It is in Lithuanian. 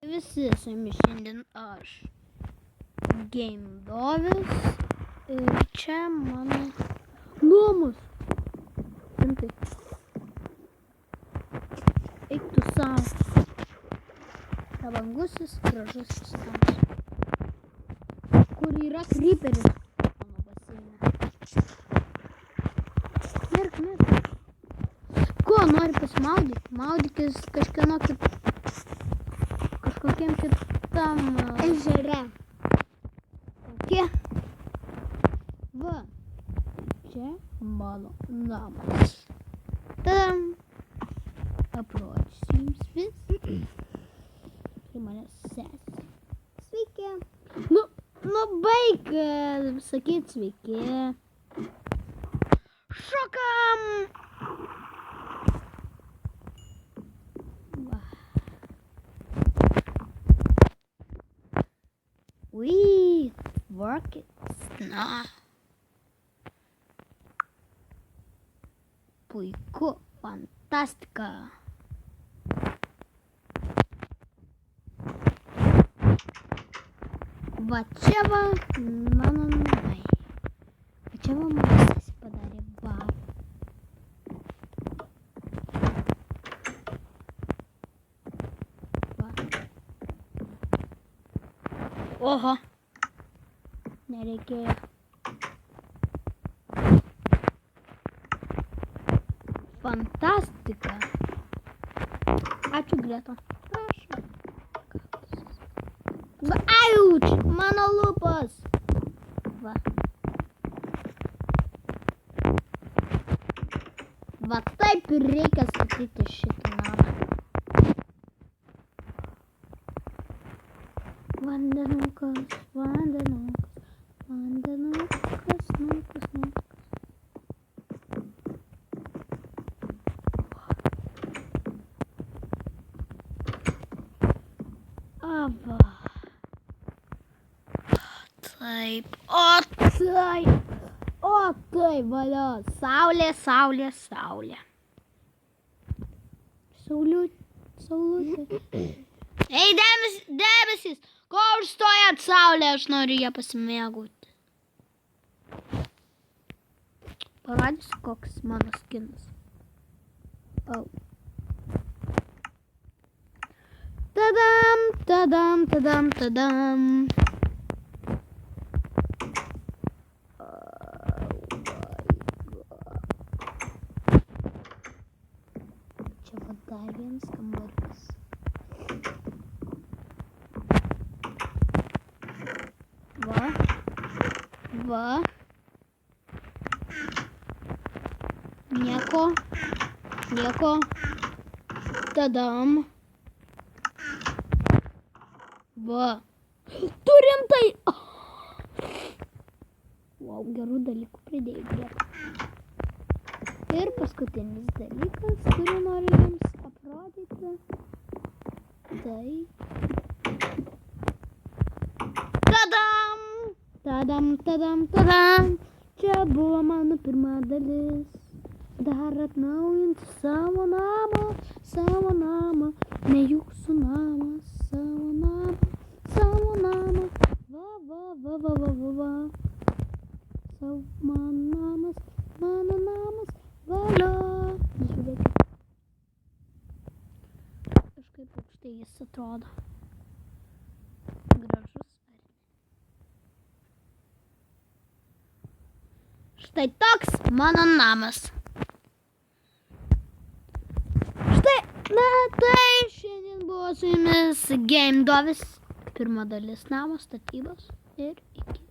visi su jumis šiandien aš, Game Dovis, ir čia mano namas. Rimtai. Eik tu savo. Prabangusis, gražusis namas. Kur yra kryperis mano baseine. Mirk. Ko nori pasimaudyti? Maudykis kažkokiem kitam ežere. Kokie? Va, čia mano namas. Tadam! Aprodysiu jums vis. Tai manęs sesė. Sveiki. Nu baig sakyt sveiki. Šokam! Va. We work it. Na. Puiku, fantastika. Va čia va mano namai. Va čia va mano sesė padarė barą. Va. Oho. Nereikėjo. Fantastika. Ačiū, Greta. Prašau. Auč! Mano lūpos! Va. Va taip ir reikia statyti šitą namą. Vandenukas. Ava. Taip, o taip, valio, saulė. Saulutė. Ei, debesys, ko užstojat saulė, aš noriu ją pasimėgauti. Parodysiu, koks mano skinas. Au. Tadam. Čia va dar vienas kambarys. Va. Nieko. Tadam. Va. Tu rimtai. Wow, gerų dalykų pridėjai, Greta. Ir paskutinis dalykas, kurį noriu jums aprodyti. Tai. Tadam. Čia buvo mano pirma dalis. Dar atnaujinti savo namą. Ne jūsų namas, savo namą. Va. Mano namas, valio. Žiūrėkit. Kažkaip aukštai jis atrodo. Gražus. Štai toks mano namas. Tai šiandien buvo su jumis Game Dovis. Pirma dalis namo statybos ir iki.